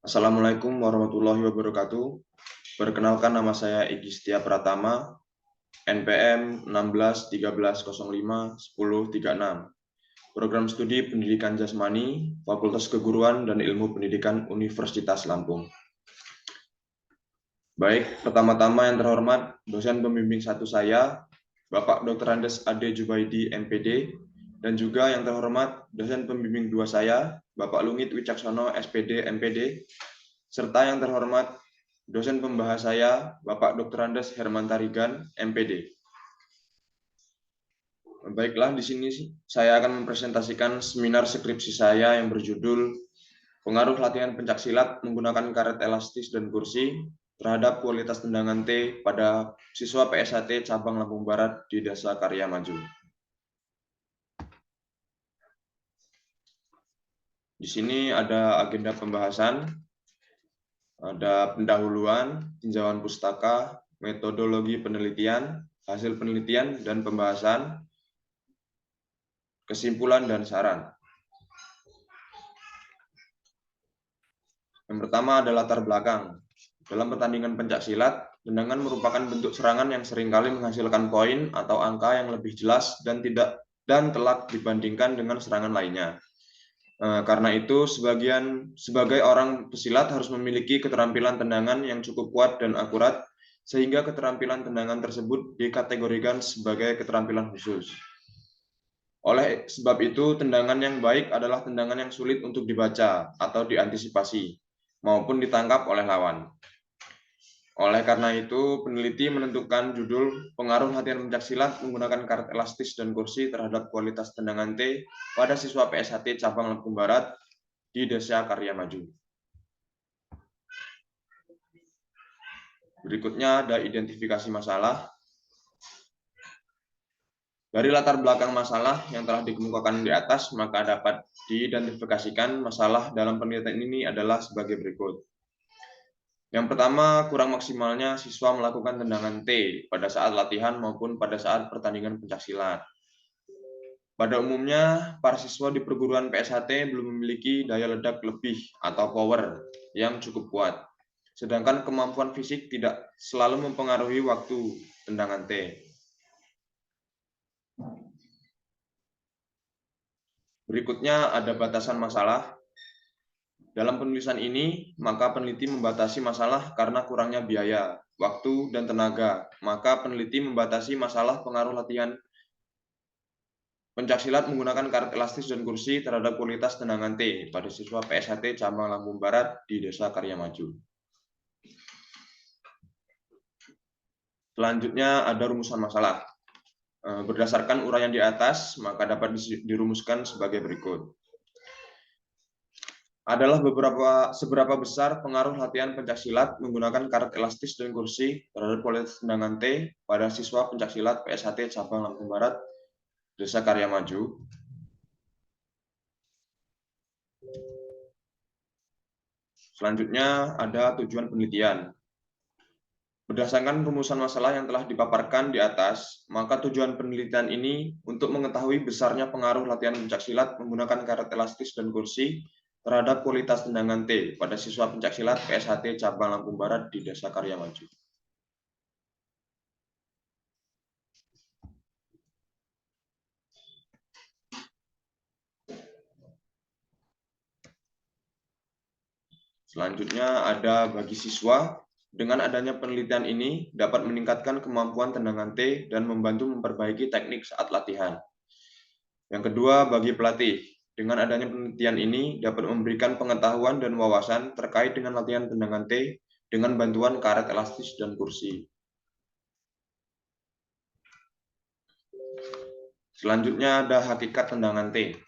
Assalamualaikum warahmatullahi wabarakatuh. Perkenalkan, nama saya Iki Setia Pratama, NPM 1613051036. Program Studi Pendidikan Jasmani, Fakultas Keguruan dan Ilmu Pendidikan Universitas Lampung. Baik, pertama-tama yang terhormat dosen pembimbing satu saya, Bapak Dr. Andes Ade Jubaidi, MPD, dan juga yang terhormat dosen pembimbing dua saya, Bapak Lungit Wicaksono, SPD, MPD, serta yang terhormat dosen pembahas saya, Bapak Dr. Andes Herman Tarigan, MPD. Baiklah, di sini saya akan mempresentasikan seminar skripsi saya yang berjudul Pengaruh Latihan Pencaksilat Menggunakan Karet Elastis dan Kursi terhadap Kualitas Tendangan T pada siswa PSHT Cabang Lampung Barat di Desa Karya Maju. Di sini ada agenda pembahasan, ada pendahuluan, tinjauan pustaka, metodologi penelitian, hasil penelitian dan pembahasan, kesimpulan dan saran. Yang pertama adalah latar belakang. Dalam pertandingan pencaksilat, tendangan merupakan bentuk serangan yang seringkali menghasilkan poin atau angka yang lebih jelas dan telak dibandingkan dengan serangan lainnya. Karena itu, sebagai orang pesilat harus memiliki keterampilan tendangan yang cukup kuat dan akurat, sehingga keterampilan tendangan tersebut dikategorikan sebagai keterampilan khusus. Oleh sebab itu, tendangan yang baik adalah tendangan yang sulit untuk dibaca atau diantisipasi, maupun ditangkap oleh lawan. Oleh karena itu, peneliti menentukan judul Pengaruh Latihan Pencaksilat Menggunakan Karet Elastis dan Kursi terhadap Kualitas Tendangan T pada siswa PSHT Cabang Lampung Barat di Desa Karya Maju. Berikutnya ada identifikasi masalah. Dari latar belakang masalah yang telah dikemukakan di atas, maka dapat diidentifikasikan masalah dalam penelitian ini adalah sebagai berikut. Yang pertama, kurang maksimalnya siswa melakukan tendangan T pada saat latihan maupun pada saat pertandingan pencaksilat. Pada umumnya, para siswa di perguruan PSHT belum memiliki daya ledak lebih atau power yang cukup kuat. Sedangkan kemampuan fisik tidak selalu mempengaruhi waktu tendangan T. Berikutnya ada batasan masalah. Dalam penulisan ini, maka peneliti membatasi masalah karena kurangnya biaya, waktu, dan tenaga. Maka peneliti membatasi masalah pengaruh latihan pencaksilat menggunakan karet elastis dan kursi terhadap kualitas tendangan T pada siswa PSHT Cabang Lampung Barat di Desa Karya Maju. Selanjutnya ada rumusan masalah. Berdasarkan uraian di atas, maka dapat dirumuskan sebagai berikut. Adalah seberapa besar pengaruh latihan pencaksilat menggunakan karet elastis dan kursi terhadap kualitas tendangan T pada siswa pencaksilat PSHT Cabang Lampung Barat Desa Karya Maju. Selanjutnya ada tujuan penelitian. Berdasarkan rumusan masalah yang telah dipaparkan di atas, maka tujuan penelitian ini untuk mengetahui besarnya pengaruh latihan pencaksilat menggunakan karet elastis dan kursi terhadap kualitas tendangan T pada siswa pencaksilat PSHT Cabang Lampung Barat di Desa Karya Maju. Selanjutnya ada bagi siswa. Dengan adanya penelitian ini dapat meningkatkan kemampuan tendangan T dan membantu memperbaiki teknik saat latihan. Yang kedua, bagi pelatih. Dengan adanya penelitian ini dapat memberikan pengetahuan dan wawasan terkait dengan latihan tendangan T dengan bantuan karet elastis dan kursi. Selanjutnya ada hakikat tendangan T.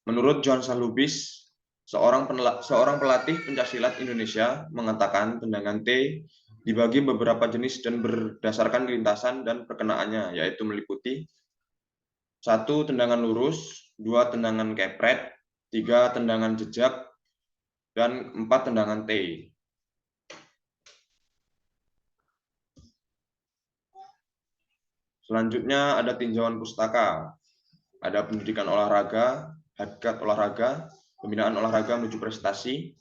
Menurut John Salubis, seorang pelatih pencaksilat Indonesia mengatakan tendangan T dibagi beberapa jenis dan berdasarkan lintasan dan perkenaannya, yaitu meliputi 1. Tendangan lurus, 2. Tendangan kepret, 3. Tendangan jejak, dan 4. Tendangan T. Selanjutnya ada tinjauan pustaka. Ada pendidikan olahraga, hakikat olahraga, pembinaan olahraga menuju prestasi,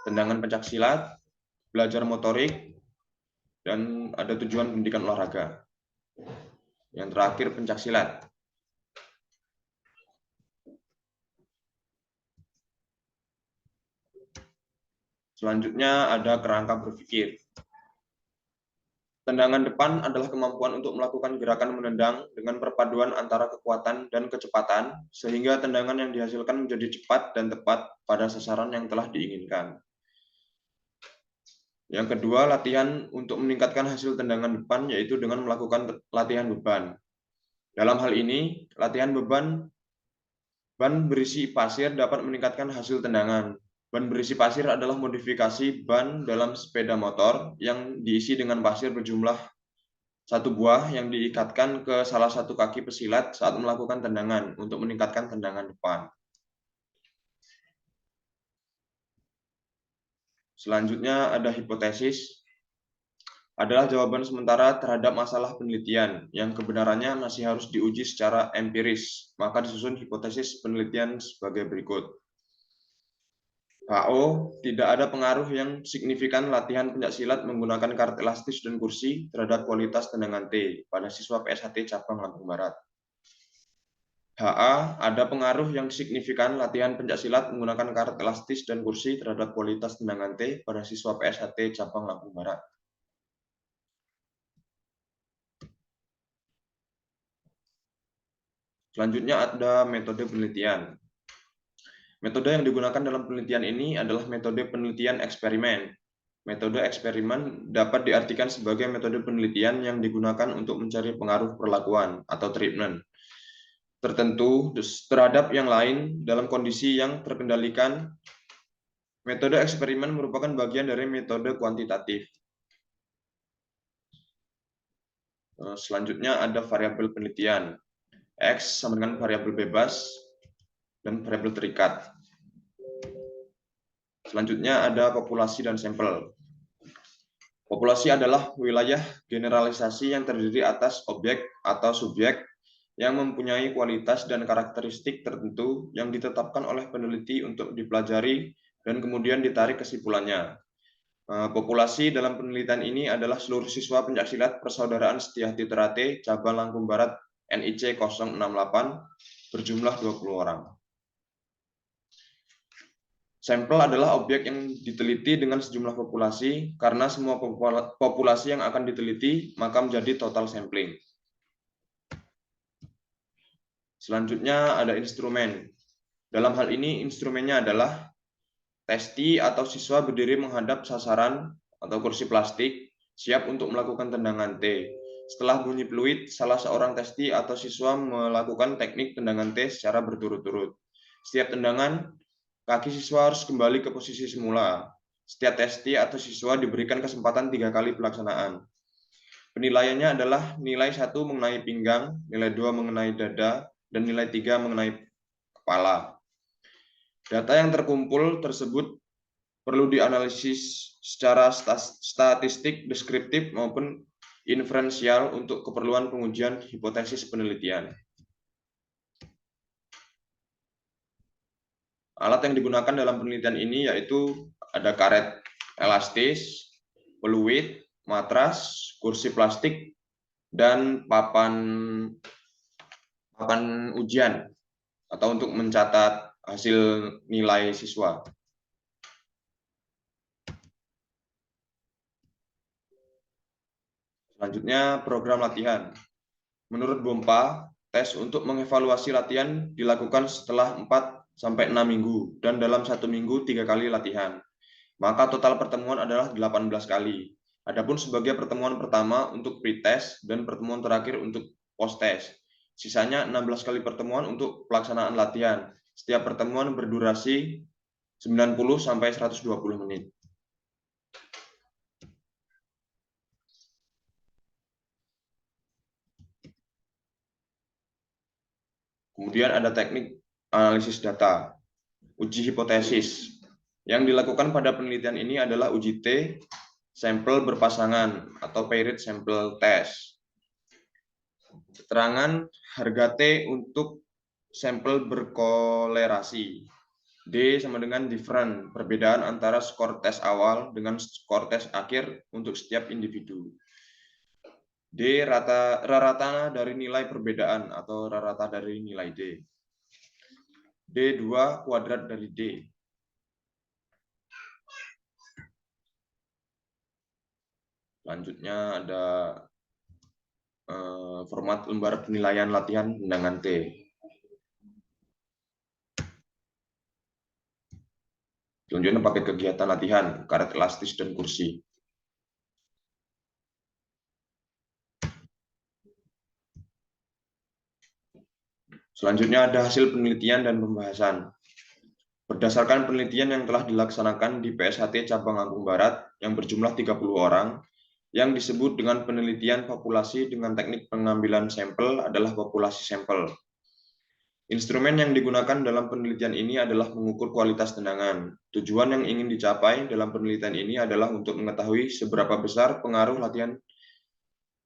tendangan pencaksilat, belajar motorik, dan ada tujuan pendidikan olahraga. Yang terakhir pencaksilat. Selanjutnya ada kerangka berpikir. Tendangan depan adalah kemampuan untuk melakukan gerakan menendang dengan perpaduan antara kekuatan dan kecepatan, sehingga tendangan yang dihasilkan menjadi cepat dan tepat pada sasaran yang telah diinginkan. Yang kedua, latihan untuk meningkatkan hasil tendangan depan, yaitu dengan melakukan latihan beban. Dalam hal ini, latihan ban berisi pasir dapat meningkatkan hasil tendangan. Ban berisi pasir adalah modifikasi ban dalam sepeda motor yang diisi dengan pasir berjumlah satu buah yang diikatkan ke salah satu kaki pesilat saat melakukan tendangan untuk meningkatkan tendangan depan. Selanjutnya ada hipotesis, adalah jawaban sementara terhadap masalah penelitian yang kebenarannya masih harus diuji secara empiris, maka disusun hipotesis penelitian sebagai berikut. HO, tidak ada pengaruh yang signifikan latihan pencaksilat menggunakan karet elastis dan kursi terhadap kualitas tendangan T pada siswa PSHT cabang Lampung Barat. HA, ada pengaruh yang signifikan latihan pencaksilat menggunakan karet elastis dan kursi terhadap kualitas tendangan T pada siswa PSHT cabang Lampung Barat. Selanjutnya ada metode penelitian. Metode yang digunakan dalam penelitian ini adalah metode penelitian eksperimen. Metode eksperimen dapat diartikan sebagai metode penelitian yang digunakan untuk mencari pengaruh perlakuan atau treatment tertentu terhadap yang lain dalam kondisi yang terkendalikan. Metode eksperimen merupakan bagian dari metode kuantitatif. Selanjutnya ada variabel penelitian. X sama dengan variabel bebas dan variabel terikat. Selanjutnya ada populasi dan sampel. Populasi adalah wilayah generalisasi yang terdiri atas objek atau subjek yang mempunyai kualitas dan karakteristik tertentu yang ditetapkan oleh peneliti untuk dipelajari dan kemudian ditarik kesimpulannya. Populasi dalam penelitian ini adalah seluruh siswa pencaksilat Persaudaraan Setiahati Terate cabang Lampung Barat NIC 068 berjumlah 20 orang. Sampel adalah objek yang diteliti dengan sejumlah populasi, karena semua populasi yang akan diteliti maka menjadi total sampling. Selanjutnya ada instrumen. Dalam hal ini instrumennya adalah testi atau siswa berdiri menghadap sasaran atau kursi plastik, siap untuk melakukan tendangan T. Setelah bunyi peluit, salah seorang testi atau siswa melakukan teknik tendangan T secara berturut-turut. Setiap tendangan, kaki siswa harus kembali ke posisi semula. Setiap testi atau siswa diberikan kesempatan 3 kali pelaksanaan. Penilaiannya adalah nilai 1 mengenai pinggang, nilai 2 mengenai dada, dan nilai 3 mengenai kepala. Data yang terkumpul tersebut perlu dianalisis secara statistik, deskriptif, maupun inferensial untuk keperluan pengujian hipotesis penelitian. Alat yang digunakan dalam penelitian ini yaitu ada karet elastis, peluit, matras, kursi plastik, dan papan ujian atau untuk mencatat hasil nilai siswa. Selanjutnya program latihan. Menurut BOMPA, tes untuk mengevaluasi latihan dilakukan setelah 4-6 minggu dan dalam 1 minggu 3 kali latihan. Maka total pertemuan adalah 18 kali. Adapun sebagai pertemuan pertama untuk pre-test dan pertemuan terakhir untuk post-test. Sisanya 16 kali pertemuan untuk pelaksanaan latihan. Setiap pertemuan berdurasi 90-120 menit. Kemudian ada teknik analisis data. Uji hipotesis. Yang dilakukan pada penelitian ini adalah uji T, sampel berpasangan atau paired sample test. Keterangan harga T untuk sampel berkolerasi. D sama dengan different, perbedaan antara skor tes awal dengan skor tes akhir untuk setiap individu. D rata dari nilai perbedaan atau rata dari nilai D. D 2 kuadrat dari D. Selanjutnya ada format lembar penilaian latihan undangan T. Selanjutnya paket kegiatan latihan, karet elastis dan kursi. Selanjutnya ada hasil penelitian dan pembahasan. Berdasarkan penelitian yang telah dilaksanakan di PSHT Cabang Lampung Barat yang berjumlah 30 orang, yang disebut dengan penelitian populasi dengan teknik pengambilan sampel adalah populasi sampel. Instrumen yang digunakan dalam penelitian ini adalah mengukur kualitas tendangan. Tujuan yang ingin dicapai dalam penelitian ini adalah untuk mengetahui seberapa besar pengaruh latihan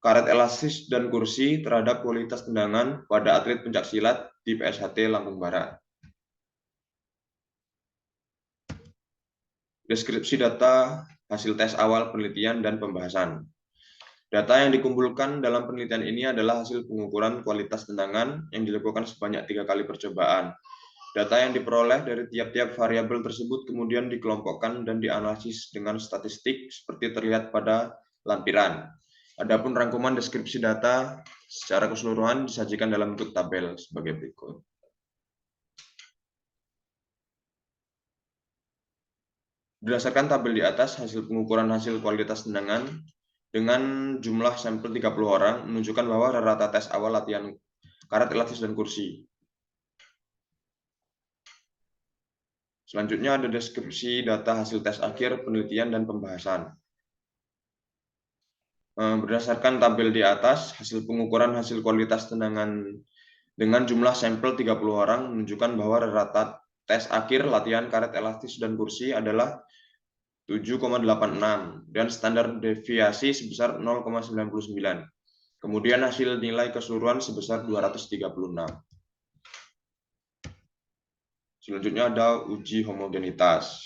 karet elastis dan kursi terhadap kualitas tendangan pada atlet pencaksilat di PSHT Lampung Barat. Deskripsi data hasil tes awal penelitian dan pembahasan. Data yang dikumpulkan dalam penelitian ini adalah hasil pengukuran kualitas tendangan yang dilakukan sebanyak 3 kali percobaan. Data yang diperoleh dari tiap-tiap variabel tersebut kemudian dikelompokkan dan dianalisis dengan statistik seperti terlihat pada lampiran. Adapun rangkuman deskripsi data secara keseluruhan disajikan dalam bentuk tabel sebagai berikut. Berdasarkan tabel di atas, hasil pengukuran hasil kualitas tendangan dengan jumlah sampel 30 orang menunjukkan bahwa rata tes awal latihan karet elastis dan kursi. Selanjutnya ada deskripsi data hasil tes akhir, penelitian, dan pembahasan. Berdasarkan tabel di atas, hasil pengukuran hasil kualitas tendangan dengan jumlah sampel 30 orang menunjukkan bahwa rata tes akhir latihan karet elastis dan kursi adalah 7,86 dan standar deviasi sebesar 0,99. Kemudian hasil nilai keseluruhan sebesar 236. Selanjutnya ada uji homogenitas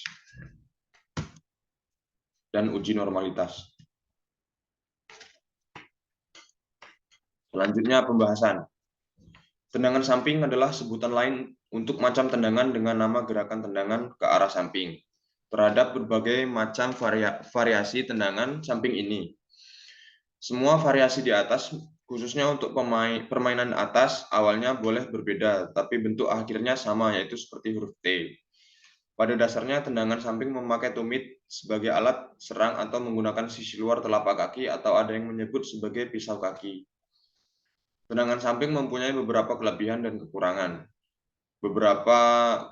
dan uji normalitas. Selanjutnya pembahasan. Tendangan samping adalah sebutan lain untuk macam tendangan dengan nama gerakan tendangan ke arah samping. Terhadap berbagai macam variasi tendangan samping ini. Semua variasi di atas, khususnya untuk permainan atas, awalnya boleh berbeda, tapi bentuk akhirnya sama, yaitu seperti huruf T. Pada dasarnya, tendangan samping memakai tumit sebagai alat serang atau menggunakan sisi luar telapak kaki atau ada yang menyebut sebagai pisau kaki. Tendangan samping mempunyai beberapa kelebihan dan kekurangan. Beberapa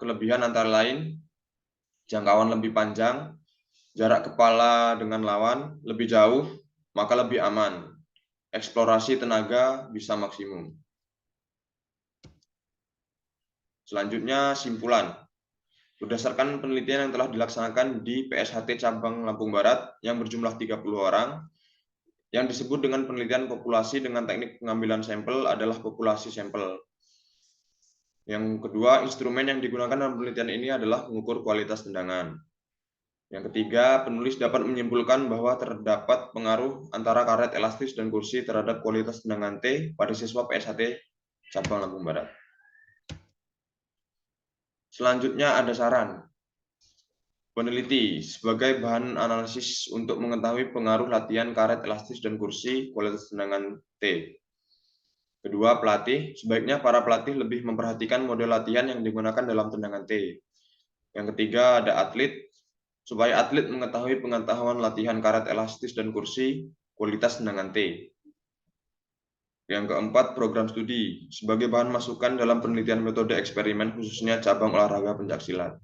kelebihan antara lain, jangkauan lebih panjang, jarak kepala dengan lawan lebih jauh, maka lebih aman. Eksplorasi tenaga bisa maksimum. Selanjutnya, simpulan. Berdasarkan penelitian yang telah dilaksanakan di PSHT Cabang Lampung Barat yang berjumlah 30 orang, yang disebut dengan penelitian populasi dengan teknik pengambilan sampel adalah populasi sampel. Yang kedua, instrumen yang digunakan dalam penelitian ini adalah mengukur kualitas tendangan. Yang ketiga, penulis dapat menyimpulkan bahwa terdapat pengaruh antara karet elastis dan kursi terhadap kualitas tendangan T pada siswa PSHT Cabang Lampung Barat. Selanjutnya ada saran. Peneliti sebagai bahan analisis untuk mengetahui pengaruh latihan karet elastis dan kursi kualitas tendangan T. Kedua, pelatih. Sebaiknya para pelatih lebih memperhatikan model latihan yang digunakan dalam tendangan T. Yang ketiga, ada atlet. Supaya atlet mengetahui pengetahuan latihan karet elastis dan kursi kualitas tendangan T. Yang keempat, program studi. Sebagai bahan masukan dalam penelitian metode eksperimen khususnya cabang olahraga pencaksilat.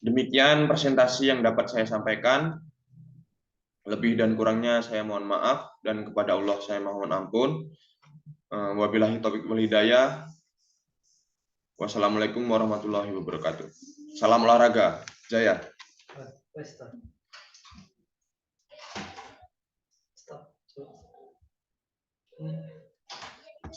Demikian presentasi yang dapat saya sampaikan. Lebih dan kurangnya saya mohon maaf, dan kepada Allah saya mohon ampun. Wabillahi taufiq wal hidayah. Wassalamualaikum warahmatullahi wabarakatuh. Salam olahraga, jaya. Stop.